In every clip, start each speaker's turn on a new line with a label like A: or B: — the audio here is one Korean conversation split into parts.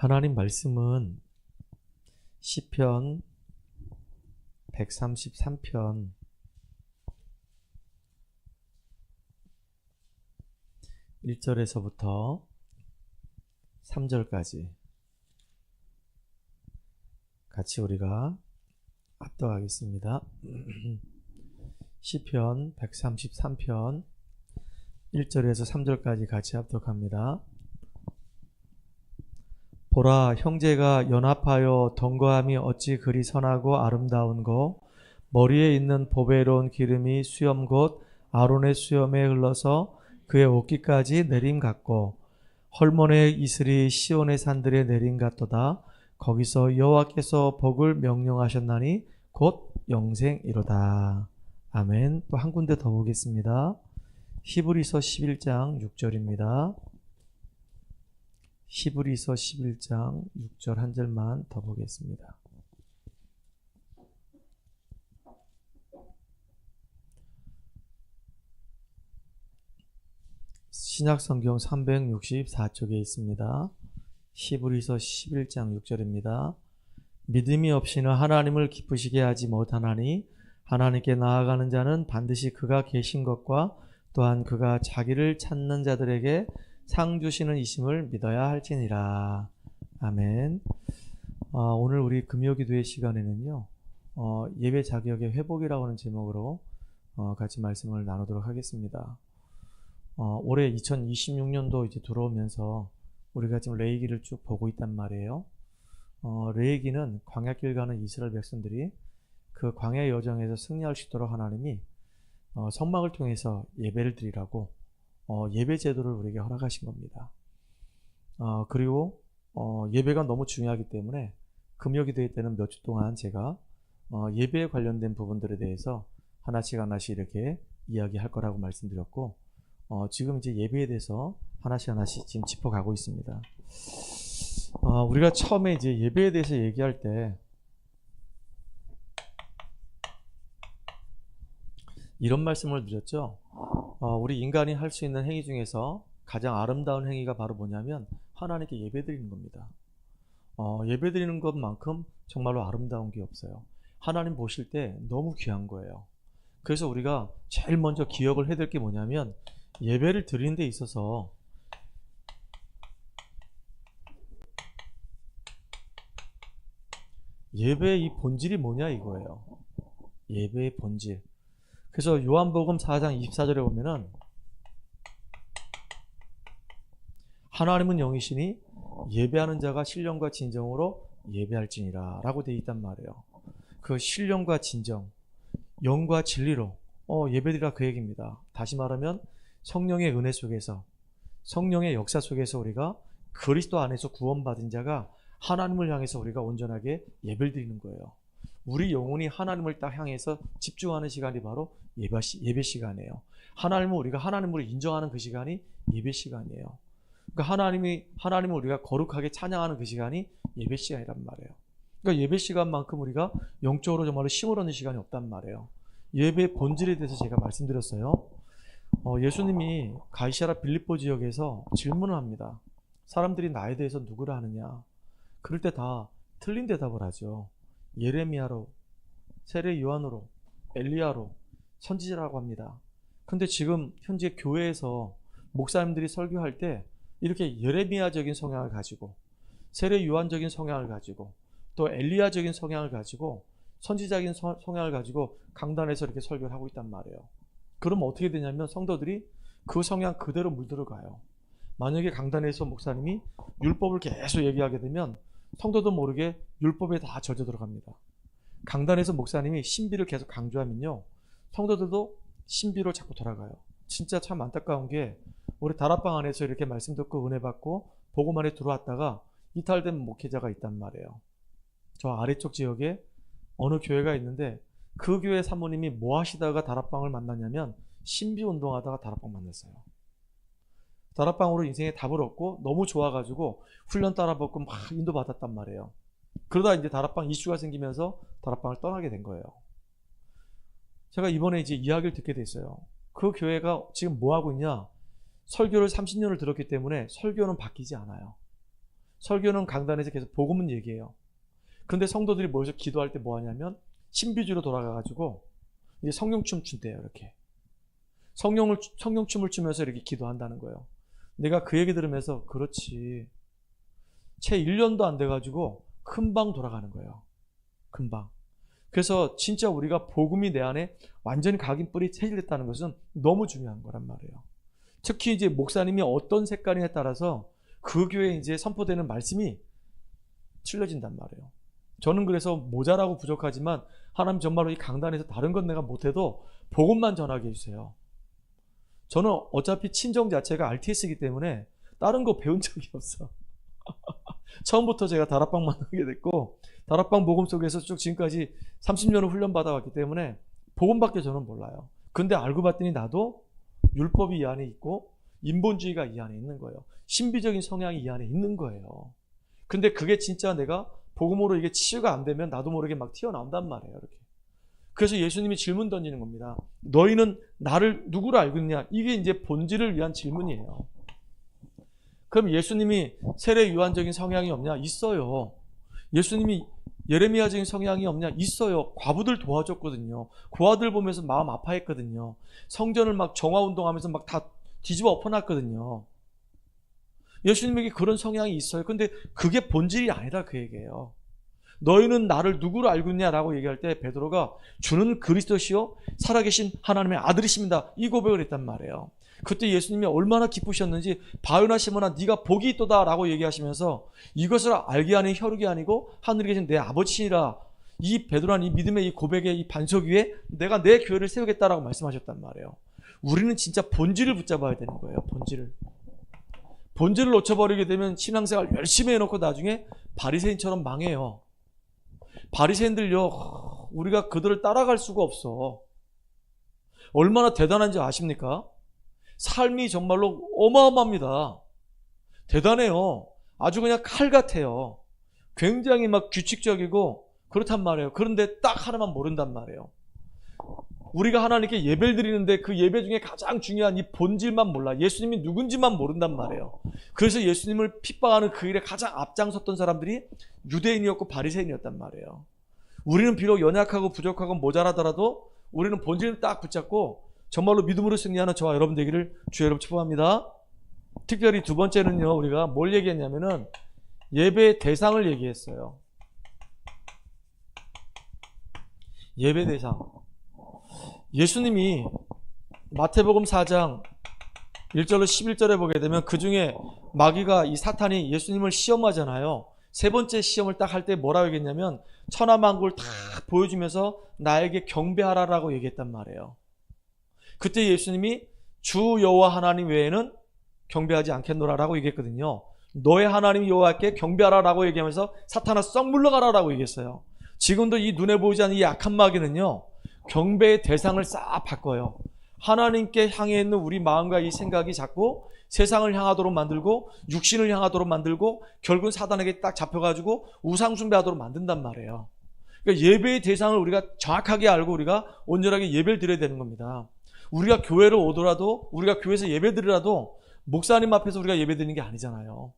A: 하나님 말씀은 시편 133편 1절에서부터 3절까지 같이 우리가 합독하겠습니다. 시편 133편 1절에서 3절까지 같이 합독합니다. 보라, 형제가 연합하여 동거함이 어찌 그리 선하고 아름다운고, 머리에 있는 보배로운 기름이 수염 곧 아론의 수염에 흘러서 그의 옷깃까지 내림 같고, 헐몬의 이슬이 시온의 산들에 내림 같도다. 거기서 여호와께서 복을 명령하셨나니 곧 영생이로다. 아멘. 또 한 군데 더 보겠습니다. 히브리서 11장 6절입니다. 히브리서 11장 6절 한 절만 더 보겠습니다. 신약성경 364쪽에 있습니다. 히브리서 11장 6절입니다. 믿음이 없이는 하나님을 기쁘시게 하지 못하나니 하나님께 나아가는 자는 반드시 그가 계신 것과 또한 그가 자기를 찾는 자들에게 상 주시는 이심을 믿어야 할지니라. 아멘. 오늘 우리 금요기도의 시간에는요, 예배 자격의 회복이라고 하는 제목으로 같이 말씀을 나누도록 하겠습니다. 올해 2026년도 이제 들어오면서 우리가 지금 레위기를 쭉 보고 있단 말이에요. 레위기는 광야길 가는 이스라엘 백성들이 그 광야 여정에서 승리할 수 있도록 하나님이 성막을 통해서 예배를 드리라고 예배 제도를 우리에게 허락하신 겁니다. 그리고 예배가 너무 중요하기 때문에 금요기도회 때는 몇 주 동안 제가 예배에 관련된 부분들에 대해서 하나씩 이렇게 이야기할 거라고 말씀드렸고, 지금 이제 예배에 대해서 하나씩 지금 짚어가고 있습니다. 우리가 처음에 이제 예배에 대해서 얘기할 때 이런 말씀을 드렸죠. 우리 인간이 할 수 있는 행위 중에서 가장 아름다운 행위가 바로 뭐냐면 하나님께 예배드리는 겁니다. 예배드리는 것만큼 정말로 아름다운 게 없어요. 하나님 보실 때 너무 귀한 거예요. 그래서 우리가 제일 먼저 기억을 해야 될 게 뭐냐면, 예배를 드리는 데 있어서 예배의 이 본질이 뭐냐 이거예요. 예배의 본질. 그래서 요한복음 4장 24절에 보면은 하나님은 영이시니 예배하는 자가 신령과 진정으로 예배할지니라 라고 되어 있단 말이에요. 그 신령과 진정, 영과 진리로 예배드리라 그 얘기입니다. 다시 말하면 성령의 은혜 속에서, 성령의 역사 속에서 우리가 그리스도 안에서 구원받은 자가 하나님을 향해서 우리가 온전하게 예배를 드리는 거예요. 우리 영혼이 하나님을 딱 향해서 집중하는 시간이 바로 예배 시간이에요. 우리가 하나님을 인정하는 그 시간이 예배 시간이에요. 그러니까 하나님을 우리가 거룩하게 찬양하는 그 시간이 예배 시간이란 말이에요. 그러니까 예배 시간만큼 우리가 영적으로 정말로 힘을 얻는 시간이 없단 말이에요. 예배의 본질에 대해서 제가 말씀드렸어요. 예수님이 가이사랴 빌립보 지역에서 질문을 합니다. 사람들이 나에 대해서 누구라 하느냐? 그럴 때 다 틀린 대답을 하죠. 예레미야로, 세례 요한으로, 엘리야로, 선지자라고 합니다. 근데 지금 현재 교회에서 목사님들이 설교할 때 이렇게 예레미야적인 성향을 가지고, 세례 요한적인 성향을 가지고, 또 엘리야적인 성향을 가지고, 선지자적인 성향을 가지고 강단에서 이렇게 설교를 하고 있단 말이에요. 그러면 어떻게 되냐면 성도들이 그 성향 그대로 물들어가요. 만약에 강단에서 목사님이 율법을 계속 얘기하게 되면 성도도 모르게 율법에 다 젖어 들어갑니다. 강단에서 목사님이 신비를 계속 강조하면요, 성도들도 신비로 자꾸 돌아가요. 진짜 참 안타까운 게, 우리 다락방 안에서 이렇게 말씀 듣고 은혜 받고 복음만에 들어왔다가 이탈된 목회자가 있단 말이에요. 저 아래쪽 지역에 어느 교회가 있는데 그 교회 사모님이 뭐 하시다가 다락방을 만났냐면 신비 운동하다가 다락방 만났어요. 다락방으로 인생에 답을 얻고 너무 좋아가지고 훈련 따라 받고 막 인도받았단 말이에요. 그러다 이제 다락방 이슈가 생기면서 다락방을 떠나게 된 거예요. 제가 이번에 이제 이야기를 듣게 됐어요. 그 교회가 지금 뭐 하고 있냐? 설교를 30년을 들었기 때문에 설교는 바뀌지 않아요. 설교는 강단에서 계속 복음은 얘기해요. 근데 성도들이 모여서 기도할 때 뭐 하냐면 신비주의로 돌아가가지고 이제 성령춤 춘대요. 이렇게 성령춤을 추면서 이렇게 기도한다는 거예요. 내가 그 얘기 들으면서 그렇지, 채 1년도 안 돼가지고 금방 돌아가는 거예요. 금방. 그래서 진짜 우리가 복음이 내 안에 완전히 각인뿌리 체질됐다는 것은 너무 중요한 거란 말이에요. 특히 이제 목사님이 어떤 색깔이냐에 따라서 그 교회에 이제 선포되는 말씀이 틀려진단 말이에요. 저는 그래서 모자라고 부족하지만 하나님 정말로 이 강단에서 다른 건 내가 못해도 복음만 전하게 해주세요. 저는 어차피 친정 자체가 RTS이기 때문에 다른 거 배운 적이 없어. 처음부터 제가 다락방만 하게 됐고 다락방 복음 속에서 쭉 지금까지 30년을 훈련받아왔기 때문에 복음밖에 저는 몰라요. 근데 알고 봤더니 나도 율법이 이 안에 있고 인본주의가 이 안에 있는 거예요. 신비적인 성향이 이 안에 있는 거예요. 근데 그게 진짜 내가 복음으로 이게 치유가 안 되면 나도 모르게 막 튀어나온단 말이에요. 이렇게. 그래서 예수님이 질문 던지는 겁니다. 너희는 나를 누구로 알고 있냐? 이게 이제 본질을 위한 질문이에요. 그럼 예수님이 세례 요한적인 성향이 없냐? 있어요. 예수님이 예레미야적인 성향이 없냐? 있어요. 과부들 도와줬거든요. 고아들 보면서 마음 아파했거든요. 성전을 막 정화운동하면서 막 다 뒤집어 엎어놨거든요. 예수님에게 그런 성향이 있어요. 근데 그게 본질이 아니다 그 얘기예요. 너희는 나를 누구로 알고 있냐라고 얘기할 때 베드로가 주는 그리스도시요 살아계신 하나님의 아들이십니다. 이 고백을 했단 말이에요. 그때 예수님이 얼마나 기쁘셨는지 바요나 시몬아 네가 복이 있도다 라고 얘기하시면서 이것을 알게 하는 혈육이 아니고 하늘에 계신 내 아버지시니라. 이 베드로한 이 믿음의 이 고백의 이 반석 위에 내가 내 교회를 세우겠다라고 말씀하셨단 말이에요. 우리는 진짜 본질을 붙잡아야 되는 거예요. 본질을 놓쳐버리게 되면 신앙생활 열심히 해놓고 나중에 바리새인처럼 망해요. 바리새인들요, 우리가 그들을 따라갈 수가 없어. 얼마나 대단한지 아십니까? 삶이 정말로 어마어마합니다. 대단해요. 아주 그냥 칼 같아요. 굉장히 막 규칙적이고 그렇단 말이에요. 그런데 딱 하나만 모른단 말이에요. 우리가 하나님께 예배를 드리는데 그 예배 중에 가장 중요한 이 본질만 몰라. 예수님이 누군지만 모른단 말이에요. 그래서 예수님을 핍박하는 그 일에 가장 앞장섰던 사람들이 유대인이었고 바리새인이었단 말이에요. 우리는 비록 연약하고 부족하고 모자라더라도 우리는 본질을 딱 붙잡고 정말로 믿음으로 승리하는 저와 여러분 되기를 주의 이름으로 축복합니다. 특별히 두 번째는요, 우리가 뭘 얘기했냐면은 예배의 대상을 얘기했어요. 예배 대상. 예수님이 마태복음 4장 1절로 11절에 보게 되면 그 중에 마귀가 이 사탄이 예수님을 시험하잖아요. 세 번째 시험을 딱 할 때 뭐라고 얘기했냐면 천하만국을 다 보여주면서 나에게 경배하라라고 얘기했단 말이에요. 그때 예수님이 주 여호와 하나님 외에는 경배하지 않겠노라라고 얘기했거든요. 너의 하나님 여호와께 경배하라라고 얘기하면서 사탄아 썩 물러가라라고 얘기했어요. 지금도 이 눈에 보이지 않는 이 악한 마귀는요, 경배의 대상을 싹 바꿔요. 하나님께 향해 있는 우리 마음과 이 생각이 자꾸 세상을 향하도록 만들고 육신을 향하도록 만들고 결국은 사단에게 딱 잡혀가지고 우상숭배하도록 만든단 말이에요. 그러니까 예배의 대상을 우리가 정확하게 알고 우리가 온전하게 예배를 드려야 되는 겁니다. 우리가 교회로 오더라도 우리가 교회에서 예배 드리라도 목사님 앞에서 우리가 예배 드리는 게 아니잖아요.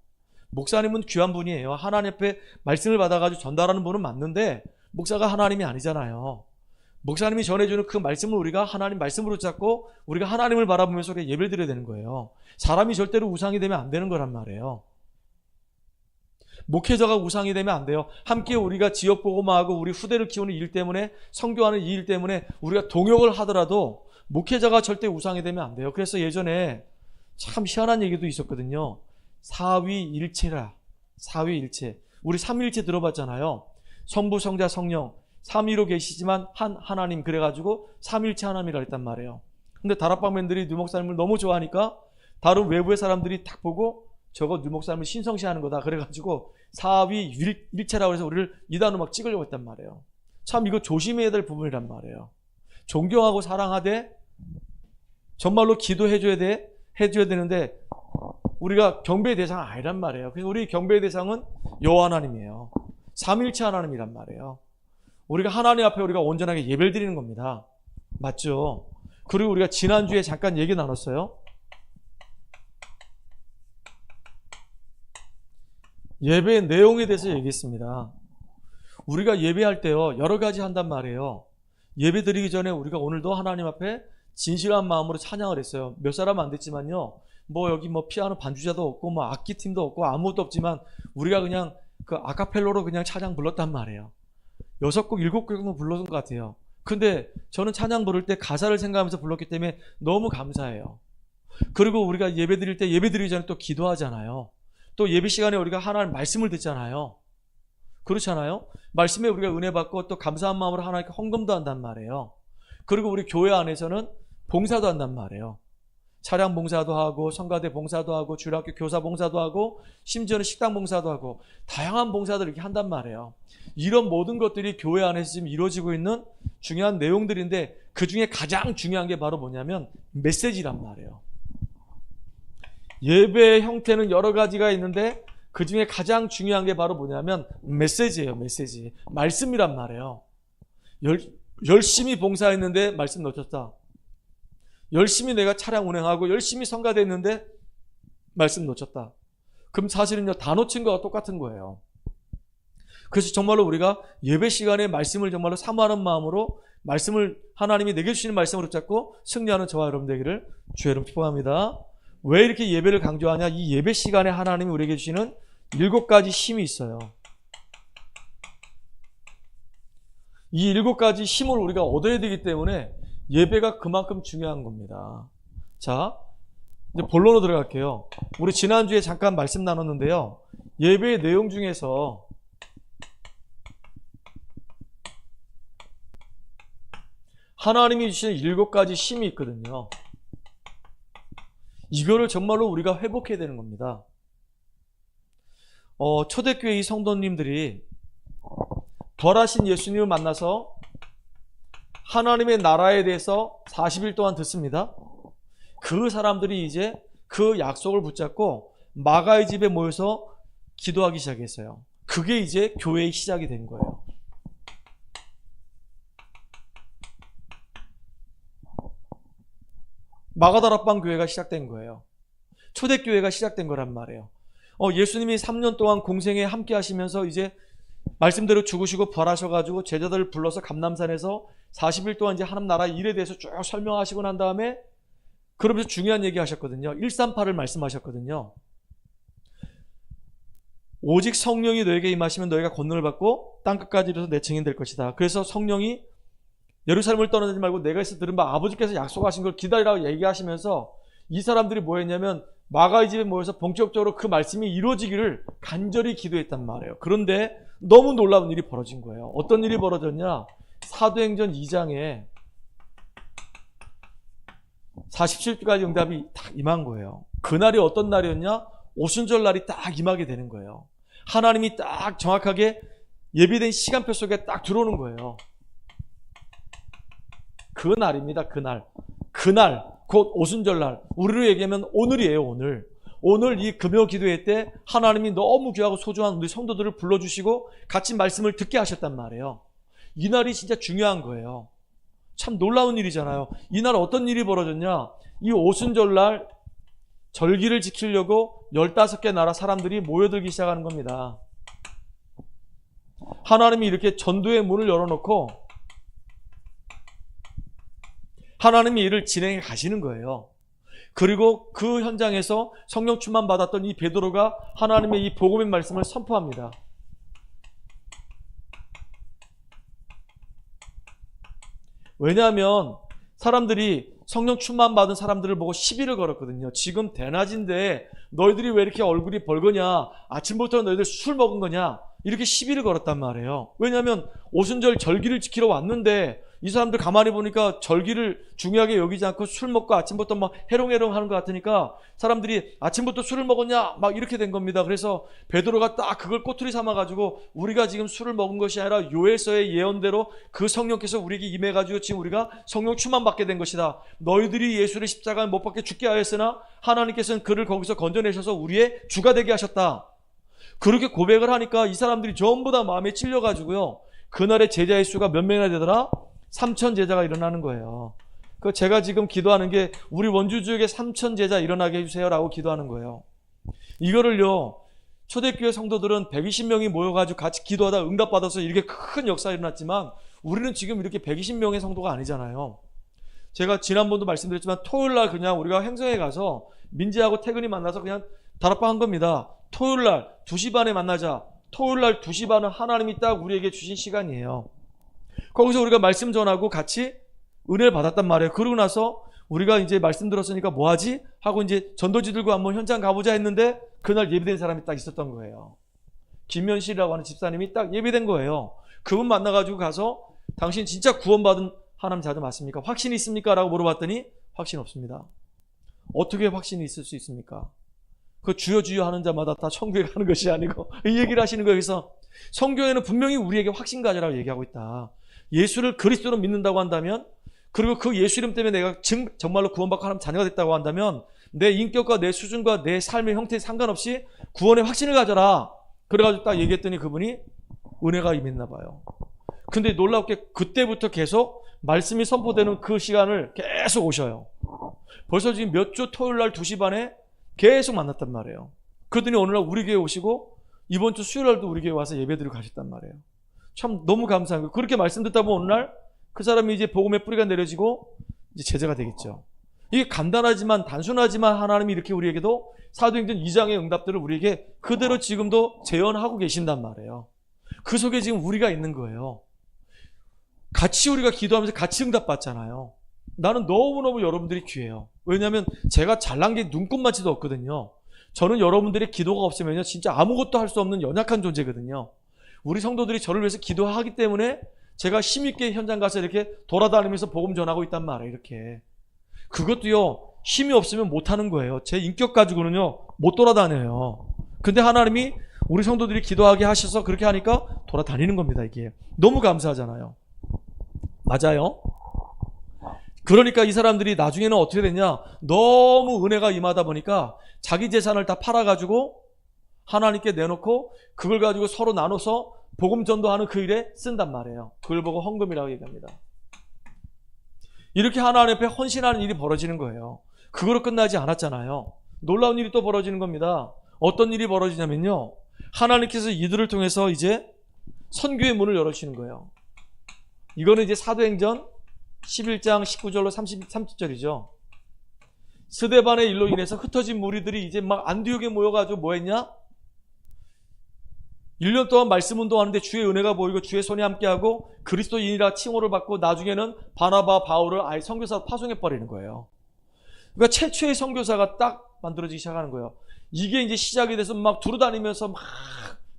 A: 목사님은 귀한 분이에요. 하나님 앞에 말씀을 받아가지고 전달하는 분은 맞는데 목사가 하나님이 아니잖아요. 목사님이 전해주는 그 말씀을 우리가 하나님 말씀으로 잡고 우리가 하나님을 바라보면서 우리가 예배를 드려야 되는 거예요. 사람이 절대로 우상이 되면 안 되는 거란 말이에요. 목회자가 우상이 되면 안 돼요. 함께 우리가 지역 복음화하고 우리 후대를 키우는 일 때문에 선교하는 이 일 때문에 우리가 동역을 하더라도 목회자가 절대 우상이 되면 안 돼요. 그래서 예전에 참 희한한 얘기도 있었거든요. 사위일체라. 사위일체. 우리 삼위일체 들어봤잖아요. 성부, 성자, 성령. 삼위로 계시지만 한 하나님 그래가지고 삼일체 하나님이라 했단 말이에요. 근데 다락방맨들이 뉴 목사님을 너무 좋아하니까 다른 외부의 사람들이 딱 보고 저거 뉴 목사님을 신성시하는 거다 그래가지고 사위일체라고 해서 우리를 이단으로 막 찍으려고 했단 말이에요. 참 이거 조심해야 될 부분이란 말이에요. 존경하고 사랑하되 정말로 기도해줘야 되는데 우리가 경배의 대상은 아니란 말이에요. 그래서 우리 경배의 대상은 여호와 하나님이에요. 삼일체 하나님이란 말이에요. 우리가 하나님 앞에 우리가 온전하게 예배를 드리는 겁니다. 맞죠? 그리고 우리가 지난주에 잠깐 얘기 나눴어요. 예배의 내용에 대해서 얘기했습니다. 우리가 예배할 때요, 여러 가지 한단 말이에요. 예배 드리기 전에 우리가 오늘도 하나님 앞에 진실한 마음으로 찬양을 했어요. 몇 사람 안 됐지만요, 여기 피아노 반주자도 없고 악기팀도 없고 아무것도 없지만 우리가 그냥 그 아카펠로로 그냥 찬양 불렀단 말이에요. 6곡 7곡은 불렀던 것 같아요. 근데 저는 찬양 부를 때 가사를 생각하면서 불렀기 때문에 너무 감사해요. 그리고 우리가 예배 드릴 때 예배 드리기 전에 또 기도하잖아요. 또 예배 시간에 우리가 하나님 말씀을 듣잖아요. 그렇잖아요. 말씀에 우리가 은혜 받고 또 감사한 마음으로 하나님께 헌금도 한단 말이에요. 그리고 우리 교회 안에서는 봉사도 한단 말이에요. 차량 봉사도 하고 성가대 봉사도 하고 주일학교 교사 봉사도 하고 심지어는 식당 봉사도 하고 다양한 봉사들을 이렇게 한단 말이에요. 이런 모든 것들이 교회 안에서 지금 이루어지고 있는 중요한 내용들인데, 그 중에 가장 중요한 게 바로 뭐냐면 메시지란 말이에요. 예배의 형태는 여러 가지가 있는데 그 중에 가장 중요한 게 바로 뭐냐면 메시지예요. 메시지. 말씀이란 말이에요. 열심히 봉사했는데 말씀 놓쳤다. 열심히 내가 차량 운행하고 열심히 성가됐는데 말씀 놓쳤다. 그럼 사실은요, 다 놓친 거와 똑같은 거예요. 그래서 정말로 우리가 예배 시간에 말씀을 정말로 사모하는 마음으로 말씀을 하나님이 내게 주시는 말씀으로 잡고 승리하는 저와 여러분 되기를 주의 이름으로 축복합니다. 왜 이렇게 예배를 강조하냐? 이 예배 시간에 하나님이 우리에게 주시는 7가지 힘이 있어요. 이 7가지 힘을 우리가 얻어야 되기 때문에 예배가 그만큼 중요한 겁니다. 자, 이제 본론으로 들어갈게요. 우리 지난주에 잠깐 말씀 나눴는데요, 예배의 내용 중에서 하나님이 주시는 7가지 힘이 있거든요. 이거를 정말로 우리가 회복해야 되는 겁니다. 초대교회 이 성도님들이 부활하신 예수님을 만나서 하나님의 나라에 대해서 40일 동안 듣습니다. 그 사람들이 이제 그 약속을 붙잡고 마가의 집에 모여서 기도하기 시작했어요. 그게 이제 교회의 시작이 된 거예요. 마가다락방 교회가 시작된 거예요. 초대교회가 시작된 거란 말이에요. 예수님이 3년 동안 공생에 함께 하시면서 이제 말씀대로 죽으시고 부활하셔가지고 제자들을 불러서 감람산에서 40일 동안 이제 하나님 나라 일에 대해서 쭉 설명하시고 난 다음에 그러면서 중요한 얘기 하셨거든요. 138을 말씀하셨거든요. 오직 성령이 너에게 임하시면 너희가 권능을 받고 땅끝까지 이르러서 내 증인 될 것이다. 그래서 성령이 예루살렘을 떠나지 말고 내가 있어 들은 바 아버지께서 약속하신 걸 기다리라고 얘기하시면서 이 사람들이 뭐 했냐면 마가의 집에 모여서 본격적으로 그 말씀이 이루어지기를 간절히 기도했단 말이에요. 그런데 너무 놀라운 일이 벌어진 거예요. 어떤 일이 벌어졌냐? 사도행전 2장에 47가지 응답이 딱 임한 거예요. 그날이 어떤 날이었냐? 오순절 날이 딱 임하게 되는 거예요. 하나님이 딱 정확하게 예비된 시간표 속에 딱 들어오는 거예요. 그 날입니다. 그날 곧 오순절날, 우리로 얘기하면 오늘이에요. 오늘 이 금요 기도회 때 하나님이 너무 귀하고 소중한 우리 성도들을 불러주시고 같이 말씀을 듣게 하셨단 말이에요. 이 날이 진짜 중요한 거예요. 참 놀라운 일이잖아요. 이날 어떤 일이 벌어졌냐? 이 오순절날 절기를 지키려고 15개 나라 사람들이 모여들기 시작하는 겁니다. 하나님이 이렇게 전도의 문을 열어놓고 하나님이 이를 진행해 가시는 거예요. 그리고 그 현장에서 성령 충만 받았던 이 베드로가 하나님의 이 복음의 말씀을 선포합니다. 왜냐하면 사람들이 성령 충만 받은 사람들을 보고 시비를 걸었거든요. 지금 대낮인데 너희들이 왜 이렇게 얼굴이 벌거냐? 아침부터 너희들 술 먹은 거냐? 이렇게 시비를 걸었단 말이에요. 왜냐하면 오순절 절기를 지키러 왔는데 이 사람들 가만히 보니까 절기를 중요하게 여기지 않고 술 먹고 아침부터 막 해롱해롱 하는 것 같으니까 사람들이 아침부터 술을 먹었냐? 막 이렇게 된 겁니다. 그래서 베드로가 딱 그걸 꼬투리 삼아가지고 우리가 지금 술을 먹은 것이 아니라 요엘서의 예언대로 그 성령께서 우리에게 임해가지고 지금 우리가 성령 충만 받게 된 것이다. 너희들이 예수를 십자가에 못 박게 죽게 하였으나 하나님께서는 그를 거기서 건져내셔서 우리의 주가 되게 하셨다. 그렇게 고백을 하니까 이 사람들이 전부 다 마음에 찔려가지고요. 그날의 제자의 수가 몇 명이나 되더라? 3,000 제자가 일어나는 거예요. 그 제가 지금 기도하는 게 우리 원주주에게 3,000 제자 일어나게 해주세요라고 기도하는 거예요. 이거를요, 초대교회 성도들은 120명이 모여가지고 같이 기도하다 응답받아서 이렇게 큰 역사가 일어났지만 우리는 지금 이렇게 120명의 성도가 아니잖아요. 제가 지난번도 말씀드렸지만 토요일날 그냥 우리가 행성에 가서 민지하고 태근이 만나서 그냥 다락방 한 겁니다. 토요일날 2시 반에 만나자. 토요일날 2시 반은 하나님이 딱 우리에게 주신 시간이에요. 거기서 우리가 말씀 전하고 같이 은혜를 받았단 말이에요. 그러고 나서 우리가 이제 말씀 들었으니까 뭐 하지? 하고 이제 전도지들과 한번 현장 가보자 했는데 그날 예비된 사람이 딱 있었던 거예요. 김현실이라고 하는 집사님이 딱 예비된 거예요. 그분 만나가지고 가서 당신 진짜 구원받은 하나님 자녀 맞습니까? 확신이 있습니까? 라고 물어봤더니 확신 없습니다. 어떻게 확신이 있을 수 있습니까? 그 주여 주여 하는 자마다 다 천국에 가는 것이 아니고 이 얘기를 하시는 거예요. 그래서 성경에는 분명히 우리에게 확신 가져라고 얘기하고 있다. 예수를 그리스도로 믿는다고 한다면, 그리고 그 예수 이름 때문에 내가 정말로 구원받고 하나님 자녀가 됐다고 한다면 내 인격과 내 수준과 내 삶의 형태에 상관없이 구원의 확신을 가져라. 그래가지고 딱 얘기했더니 그분이 은혜가 임했나 봐요. 근데 놀랍게 그때부터 계속 말씀이 선포되는 그 시간을 계속 오셔요. 벌써 지금 몇 주 토요일날 2시 반에 계속 만났단 말이에요. 그러더니 어느 날 우리 교회 오시고 이번 주 수요일날도 우리 교회 와서 예배드리고 가셨단 말이에요. 참 너무 감사한 거예요. 그렇게 말씀 듣다 보면 어느 날 그 사람이 이제 복음의 뿌리가 내려지고 이제 제자가 되겠죠. 이게 간단하지만 단순하지만 하나님이 이렇게 우리에게도 사도행전 2장의 응답들을 우리에게 그대로 지금도 재현하고 계신단 말이에요. 그 속에 지금 우리가 있는 거예요. 같이 우리가 기도하면서 같이 응답받잖아요. 나는 너무너무 여러분들이 귀해요. 왜냐하면 제가 잘난 게 눈꼽만치도 없거든요. 저는 여러분들의 기도가 없으면요 진짜 아무것도 할 수 없는 연약한 존재거든요. 우리 성도들이 저를 위해서 기도하기 때문에 제가 힘있게 현장 가서 이렇게 돌아다니면서 복음 전하고 있단 말이에요. 이렇게. 그것도요 힘이 없으면 못하는 거예요. 제 인격 가지고는요 못 돌아다녀요. 근데 하나님이 우리 성도들이 기도하게 하셔서 그렇게 하니까 돌아다니는 겁니다. 이게 너무 감사하잖아요. 맞아요. 그러니까 이 사람들이 나중에는 어떻게 됐냐, 너무 은혜가 임하다 보니까 자기 재산을 다 팔아가지고 하나님께 내놓고 그걸 가지고 서로 나눠서 복음 전도하는 그 일에 쓴단 말이에요. 그걸 보고 헌금이라고 얘기합니다. 이렇게 하나님 앞에 헌신하는 일이 벌어지는 거예요. 그거로 끝나지 않았잖아요. 놀라운 일이 또 벌어지는 겁니다. 어떤 일이 벌어지냐면요, 하나님께서 이들을 통해서 이제 선교의 문을 열어주시는 거예요. 이거는 이제 사도행전 11장 19절로 30절이죠. 스데반의 일로 인해서 흩어진 무리들이 이제 막 안디옥에 모여가지고 뭐 했냐? 1년 동안 말씀 운동하는데 주의 은혜가 보이고 주의 손이 함께하고 그리스도인이라 칭호를 받고 나중에는 바나바, 바울을 아예 선교사로 파송해버리는 거예요. 그러니까 최초의 선교사가 딱 만들어지기 시작하는 거예요. 이게 이제 시작이 돼서 막 두루다니면서 막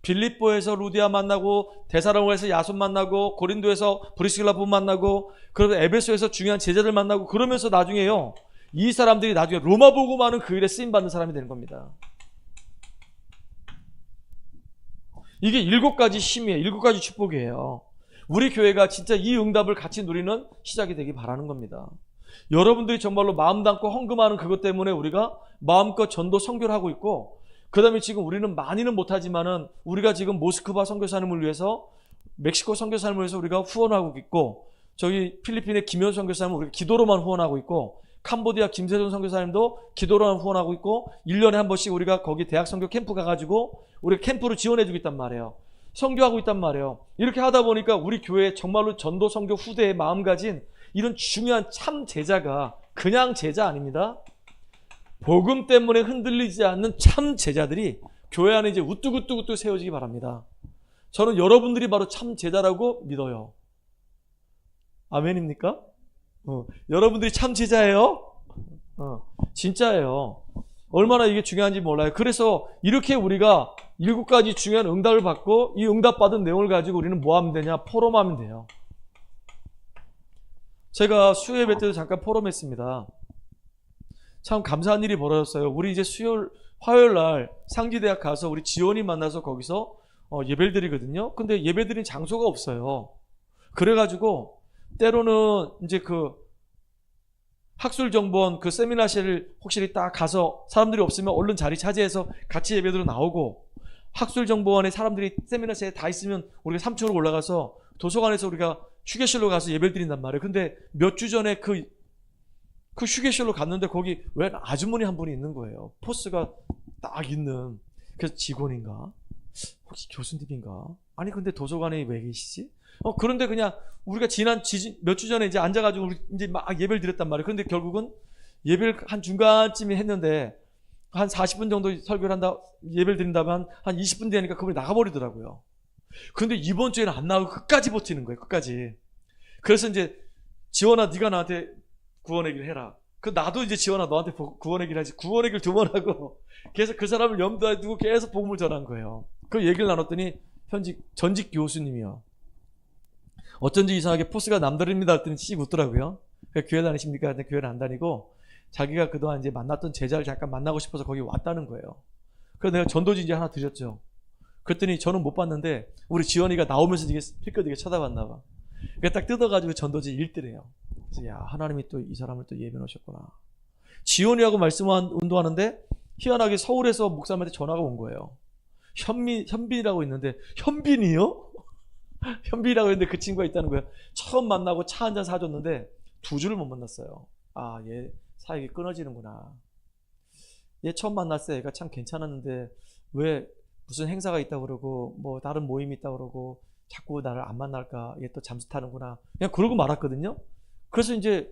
A: 빌립보에서 루디아 만나고 데살로니가에서 야손 만나고 고린도에서 브리스길라 부부 만나고 그리고 에베소에서 중요한 제자들 만나고 그러면서 나중에요 이 사람들이 나중에 로마 복음하는 그 일에 쓰임받는 사람이 되는 겁니다. 이게 7가지 힘이에요. 7가지 축복이에요. 우리 교회가 진짜 이 응답을 같이 누리는 시작이 되기 바라는 겁니다. 여러분들이 정말로 마음 담고 헌금하는 그것 때문에 우리가 마음껏 전도 선교를 하고 있고, 그 다음에 지금 우리는 많이는 못하지만은 우리가 지금 모스크바 선교사님을 위해서, 멕시코 선교사님을 위해서 우리가 후원하고 있고, 저기 필리핀의 김현 선교사님은 우리가 기도로만 후원하고 있고, 캄보디아 김세존 선교사님도 기도로만 후원하고 있고, 1년에 한 번씩 우리가 거기 대학 선교 캠프 가가지고 우리가 캠프를 지원해주고 있단 말이에요. 선교하고 있단 말이에요. 이렇게 하다 보니까 우리 교회 정말로 전도 선교 후대의 마음 가진 이런 중요한 참 제자가 그냥 제자 아닙니다. 복음 때문에 흔들리지 않는 참 제자들이 교회 안에 이제 우뚝우뚝 세워지기 바랍니다. 저는 여러분들이 바로 참 제자라고 믿어요. 아멘입니까? 여러분들이 참 제자예요? 진짜예요. 얼마나 이게 중요한지 몰라요. 그래서 이렇게 우리가 7가지 중요한 응답을 받고 이 응답받은 내용을 가지고 우리는 뭐 하면 되냐? 포럼하면 돼요. 제가 수요 예배 때도 잠깐 포럼했습니다. 참 감사한 일이 벌어졌어요. 우리 이제 화요일 날 상지대학 가서 우리 지원이 만나서 거기서 예배를 드리거든요. 근데 예배 드린 장소가 없어요. 그래가지고 때로는 이제 그 학술정보원 그 세미나실을 혹시 딱 가서 사람들이 없으면 얼른 자리 차지해서 같이 예배드려 나오고, 학술정보원에 사람들이 세미나실에 다 있으면 우리가 3층으로 올라가서 도서관에서 우리가 휴게실로 가서 예배를 드린단 말이에요. 근데 몇 주 전에 그 휴게실로 갔는데 거기 왜 아주머니 한 분이 있는 거예요. 포스가 딱 있는. 그래서 직원인가? 혹시 교수님인가? 아니 근데 도서관에 왜 계시지? 그런데 그냥 우리가 몇 주 전에 이제 앉아가지고 우리 이제 막 예배를 드렸단 말이에요. 근데 결국은 예배를 한 중간쯤에 했는데 한 40분 정도 설교를 한다, 예배를 드린다면 한 20분 되니까 그분이 나가버리더라고요. 근데 이번 주에는 안 나오고 끝까지 버티는 거예요. 끝까지. 그래서 이제 지원아 네가 나한테 구원의 길 해라. 나도 이제 지원아 너한테 구원의 길 하지. 구원의 길 2번 하고 계속 그 사람을 염두에 두고 계속 복음을 전한 거예요. 그 얘기를 나눴더니 전직 교수님이요. 어쩐지 이상하게 포스가 남다릅니다 했더니 씩 웃더라고요. 교회 다니십니까? 했더니 교회를 안 다니고 자기가 그동안 이제 만났던 제자를 잠깐 만나고 싶어서 거기 왔다는 거예요. 그래서 내가 전도지 이제 하나 드렸죠. 그랬더니 저는 못 봤는데 우리 지원이가 나오면서 되게 필껏 쳐다봤나 봐. 그래서 딱 뜯어가지고 전도지 읽더래요. 그래서 야, 하나님이 또 이 사람을 또 예배 놓으셨구나. 지원이하고 운동하는데 희한하게 서울에서 목사님한테 전화가 온 거예요. 현빈이라고 있는데 현빈이요? 현빈이라고 했는데 그 친구가 있다는 거예요. 처음 만나고 차 한잔 사줬는데 2주를 못 만났어요. 아, 얘 사이가 끊어지는구나. 얘 처음 만났을 때 얘가 참 괜찮았는데 왜 무슨 행사가 있다고 그러고 뭐 다른 모임이 있다고 그러고 자꾸 나를 안 만날까, 얘 또 잠수 타는구나, 그냥 그러고 말았거든요. 그래서 이제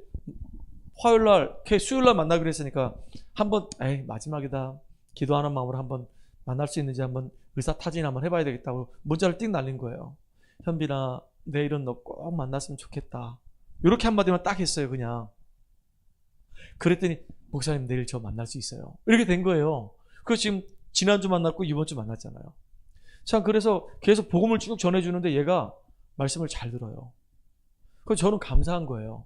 A: 화요일날 수요일날 만나기로 했으니까 한번 마지막이다, 기도하는 마음으로 한번 만날 수 있는지 한번 의사타진 한번 해봐야 되겠다고 문자를 띡 날린 거예요. 현빈아, 내일은 너 꼭 만났으면 좋겠다. 이렇게 한마디만 딱 했어요. 그냥. 그랬더니 목사님 내일 저 만날 수 있어요. 이렇게 된 거예요. 그래서 지금 지난주 만났고 이번 주 만났잖아요. 참, 그래서 계속 복음을 쭉 전해주는데 얘가 말씀을 잘 들어요. 그래서 저는 감사한 거예요.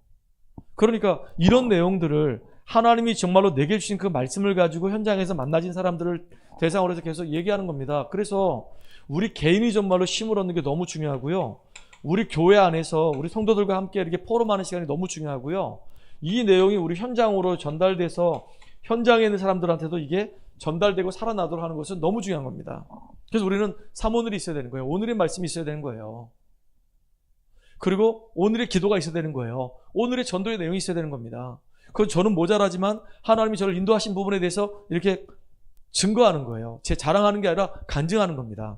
A: 그러니까 이런 내용들을 하나님이 정말로 내게 주신 그 말씀을 가지고 현장에서 만나진 사람들을 대상으로 해서 계속 얘기하는 겁니다. 그래서 우리 개인이 정말로 힘을 얻는 게 너무 중요하고요. 우리 교회 안에서 우리 성도들과 함께 이렇게 포럼하는 시간이 너무 중요하고요. 이 내용이 우리 현장으로 전달돼서 현장에 있는 사람들한테도 이게 전달되고 살아나도록 하는 것은 너무 중요한 겁니다. 그래서 우리는 사모늘이 있어야 되는 거예요. 오늘의 말씀이 있어야 되는 거예요. 그리고 오늘의 기도가 있어야 되는 거예요. 오늘의 전도의 내용이 있어야 되는 겁니다. 그건 저는 모자라지만 하나님이 저를 인도하신 부분에 대해서 이렇게 증거하는 거예요. 제 자랑하는 게 아니라 간증하는 겁니다.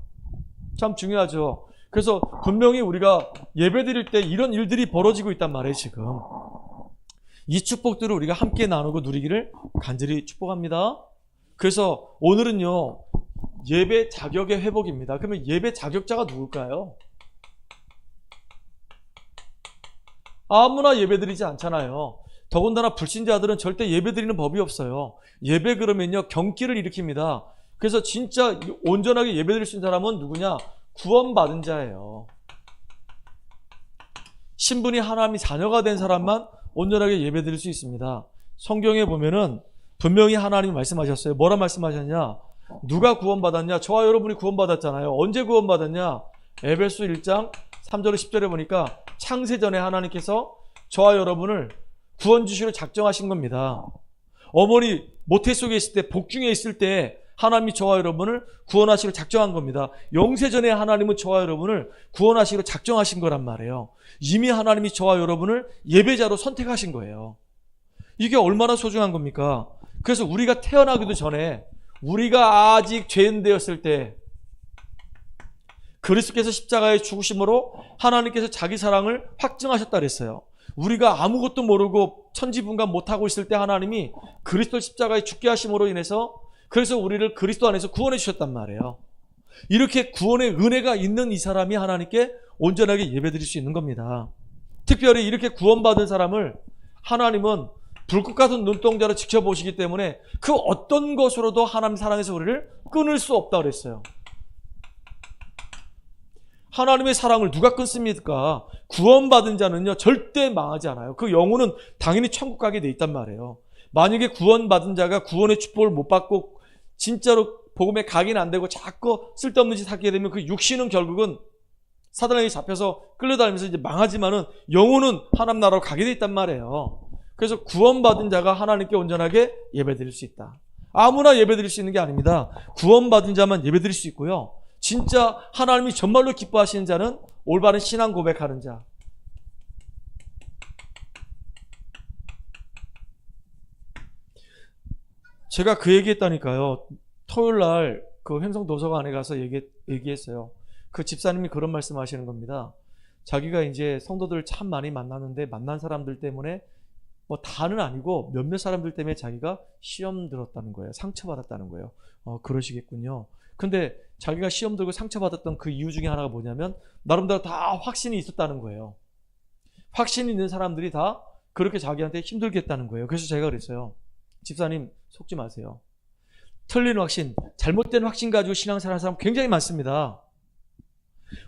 A: 참 중요하죠. 그래서 분명히 우리가 예배드릴 때 이런 일들이 벌어지고 있단 말이에요. 지금 이 축복들을 우리가 함께 나누고 누리기를 간절히 축복합니다. 그래서 오늘은요, 예배 자격의 회복입니다. 그러면 예배 자격자가 누굴까요? 아무나 예배드리지 않잖아요. 더군다나 불신자들은 절대 예배드리는 법이 없어요. 예배 그러면요, 경기를 일으킵니다. 그래서 진짜 온전하게 예배드릴 수 있는 사람은 누구냐? 구원받은 자예요. 신분이 하나님의 자녀가 된 사람만 온전하게 예배드릴 수 있습니다. 성경에 보면은 분명히 하나님이 말씀하셨어요. 뭐라 말씀하셨냐? 누가 구원받았냐? 저와 여러분이 구원받았잖아요. 언제 구원받았냐? 에베소 1장 3절에 10절에 보니까 창세전에 하나님께서 저와 여러분을 구원 주시로 작정하신 겁니다. 어머니 모태 속에 있을 때, 복중에 있을 때 하나님이 저와 여러분을 구원하시기로 작정한 겁니다. 영세전에 하나님은 저와 여러분을 구원하시기로 작정하신 거란 말이에요. 이미 하나님이 저와 여러분을 예배자로 선택하신 거예요. 이게 얼마나 소중한 겁니까? 그래서 우리가 태어나기도 전에, 우리가 아직 죄인 되었을 때 그리스도께서 십자가에 죽으심으로 하나님께서 자기 사랑을 확증하셨다 그랬어요. 우리가 아무것도 모르고 천지분간 못하고 있을 때 하나님이 그리스도 십자가에 죽게 하심으로 인해서, 그래서 우리를 그리스도 안에서 구원해 주셨단 말이에요. 이렇게 구원의 은혜가 있는 이 사람이 하나님께 온전하게 예배드릴 수 있는 겁니다. 특별히 이렇게 구원받은 사람을 하나님은 불꽃 같은 눈동자로 지켜보시기 때문에 그 어떤 것으로도 하나님 사랑에서 우리를 끊을 수 없다고 그랬어요. 하나님의 사랑을 누가 끊습니까? 구원받은 자는요, 절대 망하지 않아요. 그 영혼은 당연히 천국 가게 돼 있단 말이에요. 만약에 구원받은 자가 구원의 축복을 못 받고 진짜로 복음에 각인 안 되고 자꾸 쓸데없는 짓 하게 되면 그 육신은 결국은 사단에게 잡혀서 끌려다니면서 이제 망하지만은 영혼은 하나님 나라로 가게 돼 있단 말이에요. 그래서 구원받은 자가 하나님께 온전하게 예배드릴 수 있다. 아무나 예배드릴 수 있는 게 아닙니다. 구원받은 자만 예배드릴 수 있고요. 진짜 하나님이 정말로 기뻐하시는 자는 올바른 신앙 고백하는 자. 제가 그 얘기했다니까요. 토요일 날 그 횡성 도서관에 가서 얘기했어요. 그 집사님이 그런 말씀하시는 겁니다. 자기가 이제 성도들 참 많이 만나는데 만난 사람들 때문에 뭐 다는 아니고 몇몇 사람들 때문에 자기가 시험 들었다는 거예요. 상처받았다는 거예요. 그러시겠군요. 근데 자기가 시험 들고 상처받았던 그 이유 중에 하나가 뭐냐면 나름대로 다 확신이 있었다는 거예요. 확신이 있는 사람들이 다 그렇게 자기한테 힘들게 했다는 거예요. 그래서 제가 그랬어요. 집사님 속지 마세요. 틀린 확신, 잘못된 확신 가지고 신앙생활 하는 사람 굉장히 많습니다.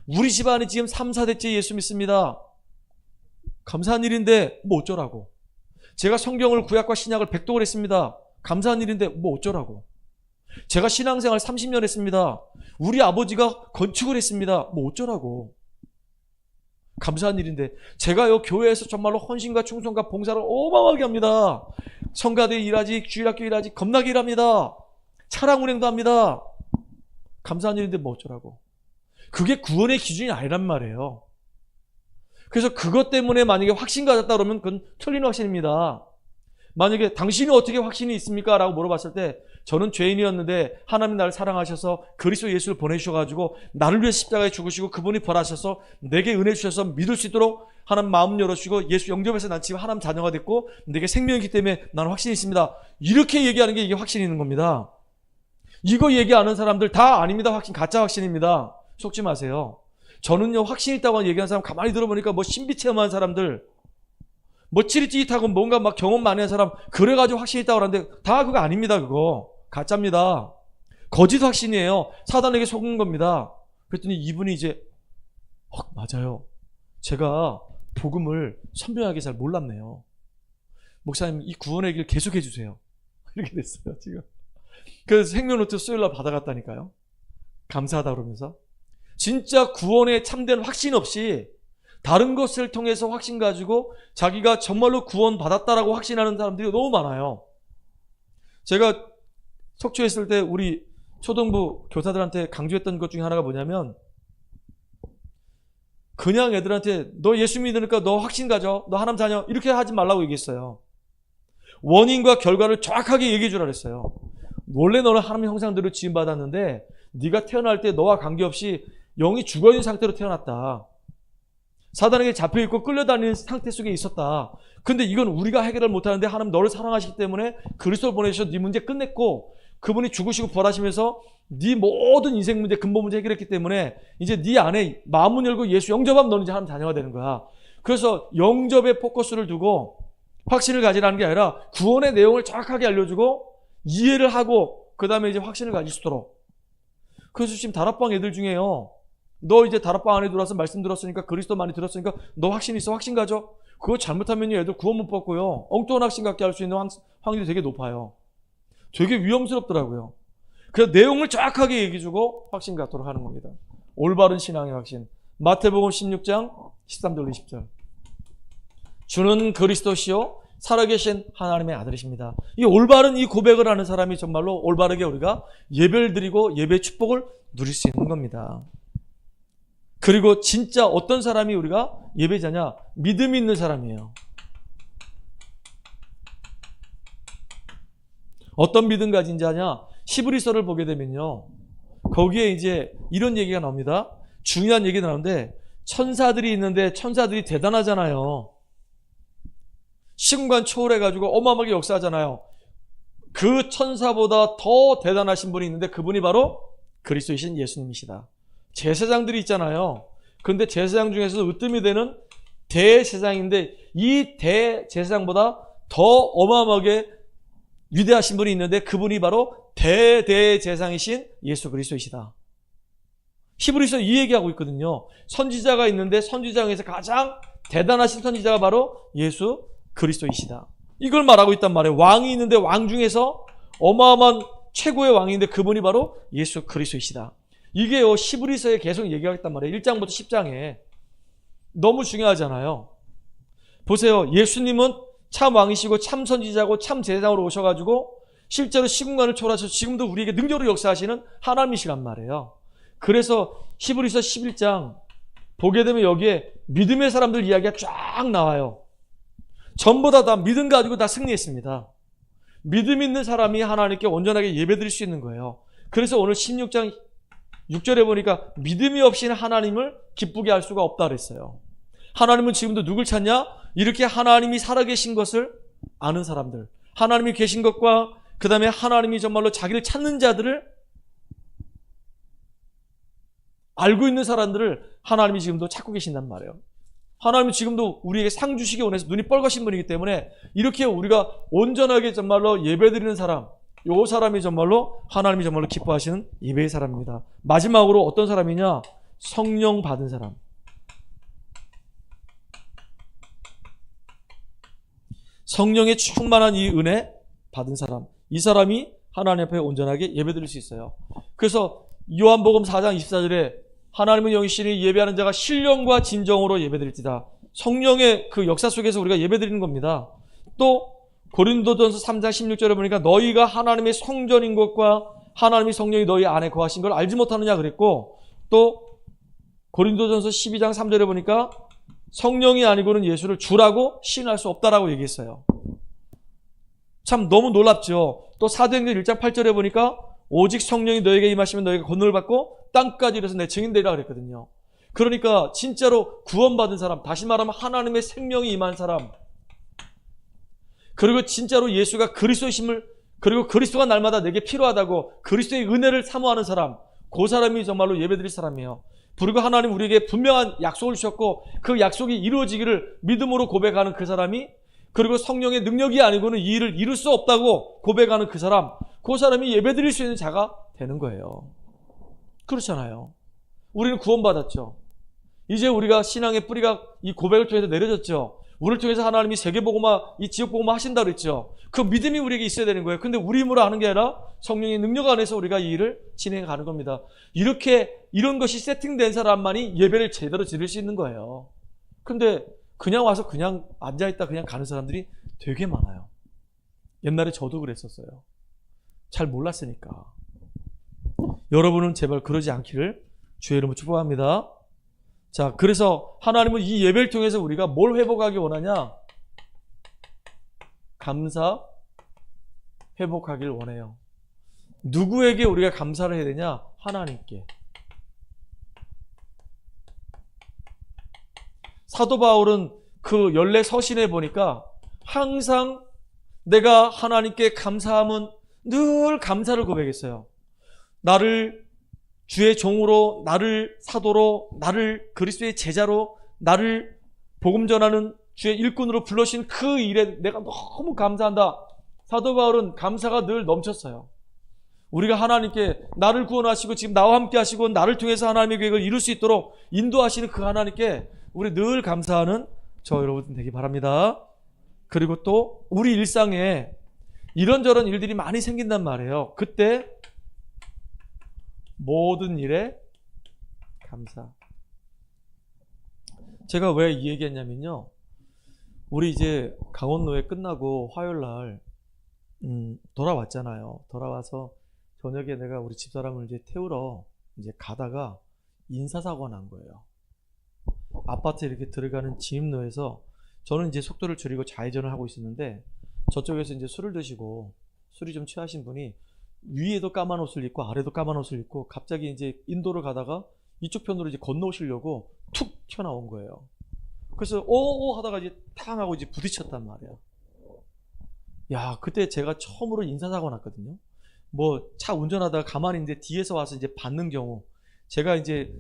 A: 우리 집안이 지금 3, 4대째 예수 믿습니다. 감사한 일인데 뭐 어쩌라고. 제가 성경을 구약과 신약을 백독을 했습니다. 감사한 일인데 뭐 어쩌라고. 제가 신앙생활 30년 했습니다. 우리 아버지가 건축을 했습니다. 뭐 어쩌라고. 감사한 일인데 제가요 교회에서 정말로 헌신과 충성과 봉사를 어마어마하게 합니다. 성가대 일하지, 주일학교 일하지, 겁나게 일합니다. 차량 운행도 합니다. 감사한 일인데 뭐 어쩌라고. 그게 구원의 기준이 아니란 말이에요. 그래서 그것 때문에 만약에 확신 가졌다 그러면 그건 틀린 확신입니다. 만약에 당신이 어떻게 확신이 있습니까? 라고 물어봤을 때 저는 죄인이었는데 하나님 나를 사랑하셔서 그리스도 예수를 보내주셔가지고 나를 위해 십자가에 죽으시고 그분이 벌하셔서 내게 은혜 주셔서 믿을 수 있도록 하나님 마음 열어주시고 예수 영접해서 난 지금 하나님 자녀가 됐고 내게 생명이기 때문에 나는 확신이 있습니다. 이렇게 얘기하는 게 이게 확신이 있는 겁니다. 이거 얘기하는 사람들 다 아닙니다. 확신, 가짜 확신입니다. 속지 마세요. 저는요 확신 있다고 얘기하는 사람 가만히 들어보니까 뭐 신비 체험한 사람들 뭐 찌릿찌릿하고 뭔가 막 경험 많이 한 사람 그래가지고 확신 있다고 하는데 다 그거 아닙니다. 그거 가짜입니다. 거짓 확신이에요. 사단에게 속은 겁니다. 그랬더니 이분이 이제 맞아요. 제가 복음을 선명하게 잘 몰랐네요. 목사님 이 구원의 길 계속해 주세요. 이렇게 됐어요 지금. 그래서 생명노트 수요일날 받아갔다니까요. 감사하다 그러면서 진짜 구원에 참된 확신 없이 다른 것을 통해서 확신 가지고 자기가 정말로 구원 받았다라고 확신하는 사람들이 너무 많아요. 제가 속초했을 때 우리 초등부 교사들한테 강조했던 것 중에 하나가 뭐냐면 그냥 애들한테 너 예수 믿으니까 너 확신 가져, 너 하나님 자녀 이렇게 하지 말라고 얘기했어요. 원인과 결과를 정확하게 얘기해 주라 그랬어요. 원래 너는 하나님의 형상대로 지음받았는데 네가 태어날 때 너와 관계없이 영이 죽어있는 상태로 태어났다. 사단에게 잡혀있고 끌려다니는 상태 속에 있었다. 근데 이건 우리가 해결을 못하는데 하나님 너를 사랑하시기 때문에 그리스도를 보내셔서 네 문제 끝냈고 그분이 죽으시고 부활하시면서 네 모든 인생 문제, 근본 문제 해결했기 때문에 이제 네 안에 마음문 열고 예수 영접하면 너는 이제 하나님 자녀가 되는 거야. 그래서 영접에 포커스를 두고 확신을 가지라는 게 아니라 구원의 내용을 정확하게 알려주고 이해를 하고 그 다음에 이제 확신을 가질 수 있도록. 그래서 지금 다락방 애들 중에요. 너 이제 다락방 안에 들어와서 말씀 들었으니까 그리스도 많이 들었으니까 너 확신 있어? 확신 가져? 그거 잘못하면 애들 구원 못 받고요. 엉뚱한 확신 갖게 할 수 있는 확률이 되게 높아요. 되게 위험스럽더라고요. 그래서 내용을 정확하게 얘기해주고 확신 갖도록 하는 겁니다. 올바른 신앙의 확신. 마태복음 16장 13절 20절. 주는 그리스도시요 살아계신 하나님의 아들이십니다. 이 올바른 이 고백을 하는 사람이 정말로 올바르게 우리가 예배를 드리고 예배의 축복을 누릴 수 있는 겁니다. 그리고 진짜 어떤 사람이 우리가 예배자냐? 믿음이 있는 사람이에요. 어떤 믿음 가진 자냐? 히브리서를 보게 되면요. 거기에 이제 이런 얘기가 나옵니다. 중요한 얘기가 나오는데 천사들이 있는데 천사들이 대단하잖아요. 시공간 초월해가지고 어마어마하게 역사하잖아요. 그 천사보다 더 대단하신 분이 있는데 그분이 바로 그리스도이신 예수님이시다. 제사장들이 있잖아요. 그런데 제사장 중에서도 으뜸이 되는 대제사장인데 이 대제사장보다 더 어마어마하게 위대하신 분이 있는데 그분이 바로 대제사장이신 예수 그리스도이시다. 히브리서 이 얘기하고 있거든요. 선지자가 있는데 선지자 중에서 가장 대단하신 선지자가 바로 예수 그리스도이시다. 이걸 말하고 있단 말이에요. 왕이 있는데 왕 중에서 어마어마한 최고의 왕인데 그분이 바로 예수 그리스도이시다. 이게요 히브리서에 계속 얘기하고 있단 말이에요. 1장부터 10장에. 너무 중요하잖아요. 보세요. 예수님은 참 왕이시고 참 선지자고 참 제사장으로 오셔가지고 실제로 시공간을 초월하셔서 지금도 우리에게 능력으로 역사하시는 하나님이시란 말이에요. 그래서 히브리서 11장 보게 되면 여기에 믿음의 사람들 이야기가 쫙 나와요. 전부 다 믿음 가지고 다 승리했습니다. 믿음 있는 사람이 하나님께 온전하게 예배드릴 수 있는 거예요. 그래서 오늘 16장 6절에 보니까 믿음이 없이는 하나님을 기쁘게 할 수가 없다 그랬어요. 하나님은 지금도 누굴 찾냐? 이렇게 하나님이 살아계신 것을 아는 사람들, 하나님이 계신 것과 그 다음에 하나님이 정말로 자기를 찾는 자들을 알고 있는 사람들을 하나님이 지금도 찾고 계신단 말이에요. 하나님은 지금도 우리에게 상 주시기 원해서 눈이 뻘거신 분이기 때문에 이렇게 우리가 온전하게 정말로 예배드리는 사람, 요 사람이 정말로 하나님이 정말로 기뻐하시는 예배의 사람입니다. 마지막으로 어떤 사람이냐? 성령 받은 사람. 성령의 충만한 이 은혜 받은 사람. 이 사람이 하나님 앞에 온전하게 예배드릴 수 있어요. 그래서 요한복음 4장 24절에 하나님은 영이시니 예배하는 자가 신령과 진정으로 예배드릴지다. 성령의 그 역사 속에서 우리가 예배드리는 겁니다. 또 고린도전서 3장 16절에 보니까 너희가 하나님의 성전인 것과 하나님의 성령이 너희 안에 거하신 걸 알지 못하느냐 그랬고, 또 고린도전서 12장 3절에 보니까 성령이 아니고는 예수를 주라고 시인할 수 없다라고 얘기했어요. 참 너무 놀랍죠. 또 사도행전 1장 8절에 보니까 오직 성령이 너에게 임하시면 너희가 권능을 받고 땅까지 이르러서 내 증인되리라 그랬거든요. 그러니까 진짜로 구원받은 사람, 다시 말하면 하나님의 생명이 임한 사람, 그리고 진짜로 예수가 그리스도이심을, 그리고 그리스도가 날마다 내게 필요하다고 그리스도의 은혜를 사모하는 사람, 그 사람이 정말로 예배드릴 사람이에요. 그리고 하나님 우리에게 분명한 약속을 주셨고 그 약속이 이루어지기를 믿음으로 고백하는 그 사람이, 그리고 성령의 능력이 아니고는 이 일을 이룰 수 없다고 고백하는 그 사람이 예배드릴 수 있는 자가 되는 거예요. 그렇잖아요. 우리는 구원받았죠. 이제 우리가 신앙의 뿌리가 이 고백을 통해서 내려졌죠. 우리를 통해서 하나님이 세계복음화, 이 지역복음화 하신다 그랬죠. 그 믿음이 우리에게 있어야 되는 거예요. 근데 우리 힘으로 하는 게 아니라 성령의 능력 안에서 우리가 이 일을 진행해 가는 겁니다. 이런 것이 세팅된 사람만이 예배를 제대로 드릴 수 있는 거예요. 근데 그냥 와서 그냥 앉아있다 그냥 가는 사람들이 되게 많아요. 옛날에 저도 그랬었어요. 잘 몰랐으니까. 여러분은 제발 그러지 않기를 주의 이름으로 축복합니다. 자, 그래서 하나님은 이 예배를 통해서 우리가 뭘 회복하기 원하냐? 감사, 회복하길 원해요. 누구에게 우리가 감사를 해야 되냐? 하나님께. 사도 바울은 그 연례 서신에 보니까 항상 내가 하나님께 감사함은 늘 감사를 고백했어요. 나를 주의 종으로, 나를 사도로, 나를 그리스도의 제자로, 나를 복음 전하는 주의 일꾼으로 불러신 그 일에 내가 너무 감사한다. 사도 바울은 감사가 늘 넘쳤어요. 우리가 하나님께 나를 구원하시고 지금 나와 함께 하시고 나를 통해서 하나님의 계획을 이룰 수 있도록 인도하시는 그 하나님께 우리 늘 감사하는 저 여러분 되기 바랍니다. 그리고 또 우리 일상에 이런저런 일들이 많이 생긴단 말이에요. 그때 모든 일에 감사. 제가 왜 이 얘기했냐면요. 우리 이제 강원노회 끝나고 화요일날 돌아왔잖아요. 돌아와서 저녁에 내가 우리 집사람을 이제 태우러 이제 가다가 인사사고가 난 거예요. 아파트에 이렇게 들어가는 진입로에서 저는 이제 속도를 줄이고 좌회전을 하고 있었는데 저쪽에서 이제 술을 드시고 술이 좀 취하신 분이 위에도 까만 옷을 입고 아래도 까만 옷을 입고 갑자기 이제 인도를 가다가 이쪽 편으로 이제 건너오시려고 툭 튀어나온 거예요. 그래서 오오 하다가 이제 탕 하고 이제 부딪혔단 말이에요. 야, 그때 제가 처음으로 인사사고 났거든요. 뭐 차 운전하다가 가만히 있는데 뒤에서 와서 이제 받는 경우, 제가 이제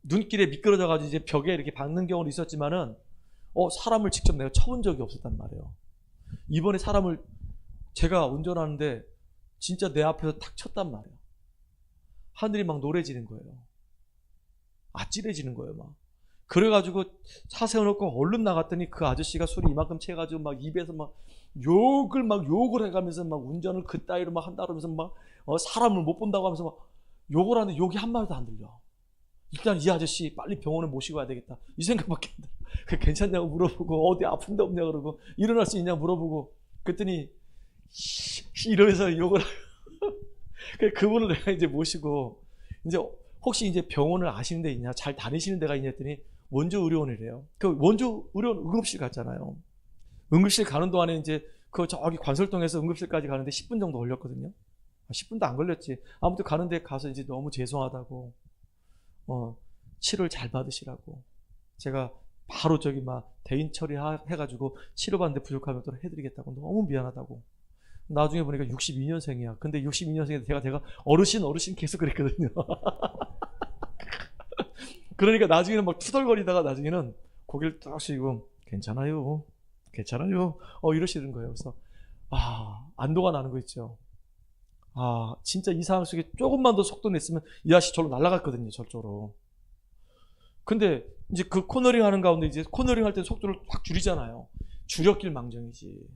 A: 눈길에 미끄러져 가지고 이제 벽에 이렇게 박는 경우도 있었지만은 사람을 직접 내가 쳐본 적이 없었단 말이에요. 이번에 사람을 제가 운전하는데 진짜 내 앞에서 탁 쳤단 말이에요. 하늘이 막 노래지는 거예요. 아찔해지는 거예요, 막. 그래가지고 차 세워놓고 얼른 나갔더니 그 아저씨가 술이 이만큼 채가지고 막 입에서 막 욕을 해가면서 막 운전을 그따위로 막 한다 그러면서 막 사람을 못 본다고 하면서 막 욕을 하는데 욕이 한마디도 안 들려. 일단 이 아저씨 빨리 병원에 모시고 와야 되겠다 이 생각밖에 안 들어. 괜찮냐고 물어보고 어디 아픈 데 없냐 그러고 일어날 수 있냐 물어보고 그랬더니 이러면서 욕을 그분을 내가 이제 모시고 이제 혹시 이제 병원을 아시는 데 있냐, 잘 다니시는 데가 있냐 했더니 원주 의료원이래요. 그 원주 의료원 응급실 갔잖아요. 응급실 가는 동안에 이제 그 저기 관설동에서 응급실까지 가는데 10분 정도 걸렸거든요. 10분도 안 걸렸지. 아무튼 가는데 가서 이제 너무 죄송하다고, 치료를 잘 받으시라고. 제가 바로 저기 막 대인 처리해가지고 치료받는데 부족하면 또 해드리겠다고, 너무 미안하다고. 나중에 보니까 62년생이야. 근데 62년생인데 제가 어르신 계속 그랬거든요. 그러니까 나중에는 막 투덜거리다가 나중에는 고개를 딱 숙이고 괜찮아요. 이러시는 거예요. 그래서 안도가 나는 거 있죠. 진짜 이 상황 속에 조금만 더 속도 냈으면 이 아저씨 절로 날아갔거든요. 저쪽으로. 근데 이제 그 코너링 하는 가운데 이제 코너링 할 때 속도를 확 줄이잖아요. 줄였길 망정이지.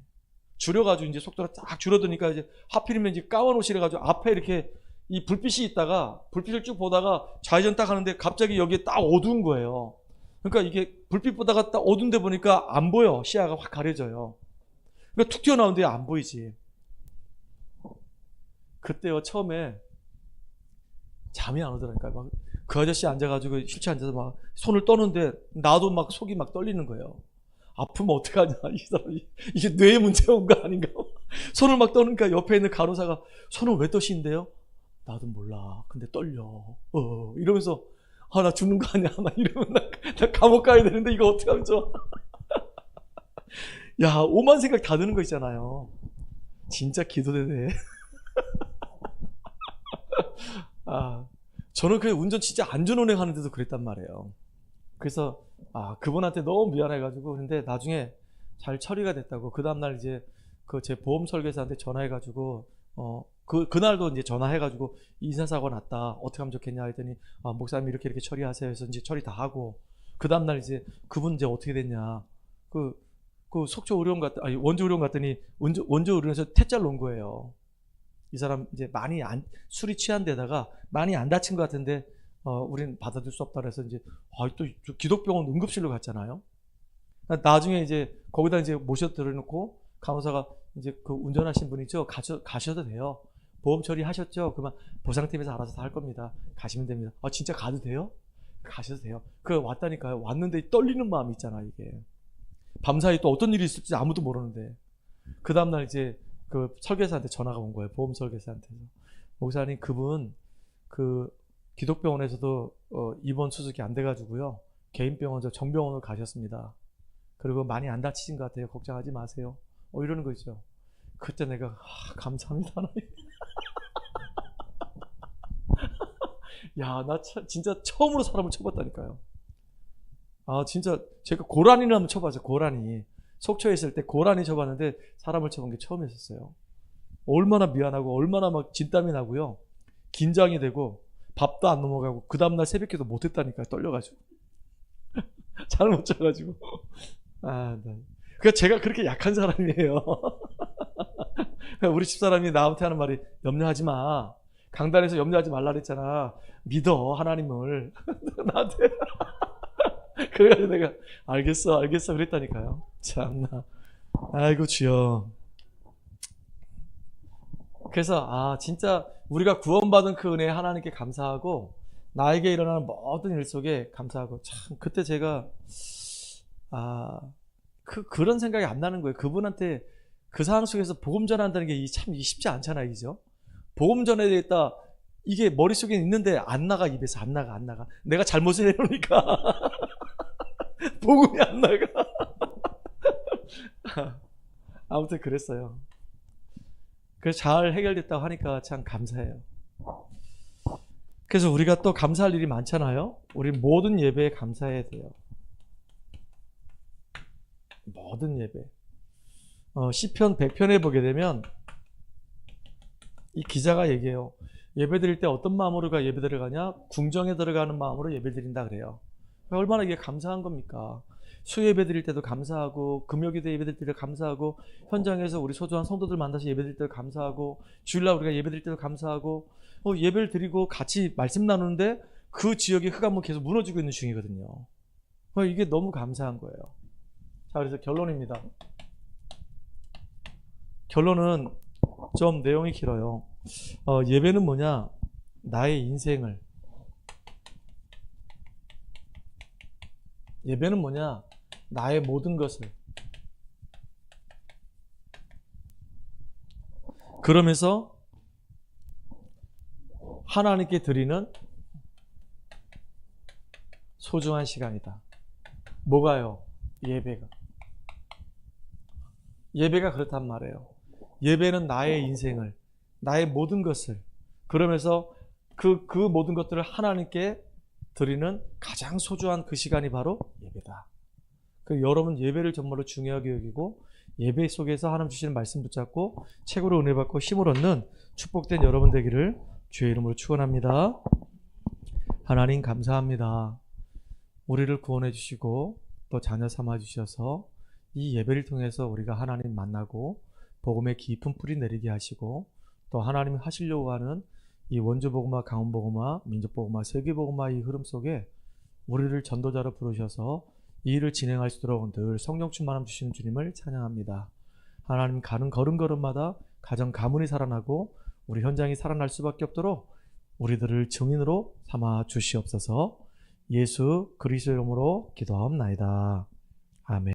A: 줄여가지고 이제 속도가 딱 줄어드니까 이제 하필이면 이제 까만 옷이래 가지고 앞에 이렇게 이 불빛이 있다가 불빛을 쭉 보다가 좌회전 딱 하는데 갑자기 여기에 딱 어두운 거예요. 그러니까 이게 불빛 보다가 딱 어두운 데 보니까 안 보여. 시야가 확 가려져요. 그러니까 툭 튀어나오는데 안 보이지. 그때요, 처음에 잠이 안 오더라니까요. 막 그 아저씨 앉아가지고 휠체어 앉아서 막 손을 떠는데 나도 막 속이 막 떨리는 거예요. 아프면 어떡하냐, 이 사람이. 이게 뇌에 문제가 온 거 아닌가. 손을 막 떠니까 옆에 있는 간호사가 손을 왜 떠신대요? 나도 몰라. 근데 떨려. 이러면서 나 죽는 거 아니야. 나 이러면 나 감옥 가야 되는데 이거 어떻게 하면 좋아. 야, 오만 생각 다 드는 거 있잖아요. 진짜 기도되네. 저는 그 운전 진짜 안전운행 하는데도 그랬단 말이에요. 그래서 그분한테 너무 미안해가지고, 근데 나중에 잘 처리가 됐다고. 그 다음날 이제 그 제 보험 설계사한테 전화해가지고 그날도 이제 전화해가지고 인사사고 났다, 어떻게 하면 좋겠냐 했더니 목사님 이렇게 처리하세요 해서 이제 처리 다 하고, 그 다음날 이제 그분 이제 어떻게 됐냐, 그 속초 의료원 원주 의료원 갔더니 원주 의료원에서 퇴짜를 놓은 거예요. 이 사람 이제 많이 술이 취한 데다가 많이 안 다친 것 같은데 우리는 받아줄 수 없다 그래서 이제 또 기독병원 응급실로 갔잖아요. 나중에 이제 거기다 이제 모셔 들어놓고 간호사가 이제 그 운전하신 분이죠. 가셔도 돼요. 보험 처리하셨죠? 그만 보상팀에서 알아서 다 할 겁니다. 가시면 됩니다. 진짜 가도 돼요? 가셔도 돼요. 왔다니까요. 왔는데 떨리는 마음이 있잖아, 이게. 밤사이 또 어떤 일이 있을지 아무도 모르는데. 그 다음날 이제 그 설계사한테 전화가 온 거예요. 보험 설계사한테서. 목사님, 그분 그 기독병원에서도 입원 수속이 안 돼가지고요. 개인병원 정병원으로 가셨습니다. 그리고 많이 안 다치신 것 같아요. 걱정하지 마세요. 이러는 거 있죠. 그때 내가 감사합니다. 야, 나 진짜 처음으로 사람을 쳐봤다니까요. 진짜 제가 고라니를 한번 쳐봤어요. 고라니. 속초에 있을 때 고라니 쳐봤는데 사람을 쳐본 게 처음이었어요. 얼마나 미안하고 얼마나 막 진땀이 나고요. 긴장이 되고 밥도 안 넘어가고 그 다음날 새벽기도 못했다니까요. 떨려가지고. 잘 못 자가지고. 그러니까 제가 그렇게 약한 사람이에요. 우리 집사람이 나한테 하는 말이 염려하지 마. 강단에서 염려하지 말라 그랬잖아. 믿어 하나님을. 나한테. 그래가지고 내가 알겠어 그랬다니까요. 참나. 아이고 주여. 그래서 진짜 우리가 구원받은 그 은혜에 하나님께 감사하고 나에게 일어나는 모든 일 속에 감사하고, 참 그때 제가 그런 생각이 안 나는 거예요. 그분한테 그 상황 속에서 복음 전한다는 게 참 쉽지 않잖아요, 그죠? 복음 전에 있다 이게 머릿속에 있는데 안 나가, 입에서 안 나가. 내가 잘못을 해놓으니까 복음이 안 나가. 아무튼 그랬어요. 그래서 잘 해결됐다고 하니까 참 감사해요. 그래서 우리가 또 감사할 일이 많잖아요. 우리 모든 예배에 감사해야 돼요. 모든 예배. 시편 100편에 보게 되면 이 기자가 얘기해요. 예배 드릴 때 어떤 마음으로 예배 들어가냐? 궁정에 들어가는 마음으로 예배 드린다 그래요. 얼마나 이게 감사한 겁니까? 수예배 드릴 때도 감사하고, 금요기도 예배 드릴 때도 감사하고, 현장에서 우리 소중한 성도들 만나서 예배 드릴 때도 감사하고, 주일날 우리가 예배 드릴 때도 감사하고, 예배를 드리고 같이 말씀 나누는데 그 지역의 흑암은 계속 무너지고 있는 중이거든요. 이게 너무 감사한 거예요. 자, 그래서 결론입니다. 결론은 좀 내용이 길어요. 예배는 뭐냐? 나의 인생을. 예배는 뭐냐? 나의 모든 것을. 그러면서 하나님께 드리는 소중한 시간이다. 뭐가요? 예배가. 예배가 그렇단 말이에요. 예배는 나의 인생을, 나의 모든 것을, 그러면서 그 모든 것들을 하나님께 드리는 가장 소중한 그 시간이 바로 예배다. 여러분 예배를 정말로 중요하게 여기고 예배 속에서 하나님 주시는 말씀 붙잡고 책으로 은혜 받고 힘을 얻는 축복된 여러분 되기를 주의 이름으로 축원합니다. 하나님 감사합니다. 우리를 구원해 주시고 또 자녀 삼아 주셔서 이 예배를 통해서 우리가 하나님 만나고 복음의 깊은 뿌리 내리게 하시고 또 하나님이 하시려고 하는 이 원주복음화, 강원복음화, 민족복음화, 세계복음화 이 흐름 속에 우리를 전도자로 부르셔서 이 일을 진행할 수 있도록 늘 성령 충만함 주시는 주님을 찬양합니다. 하나님 가는 걸음걸음마다 가정 가문이 살아나고 우리 현장이 살아날 수밖에 없도록 우리들을 증인으로 삼아 주시옵소서. 예수 그리스도 이름으로 기도하옵나이다. 아멘.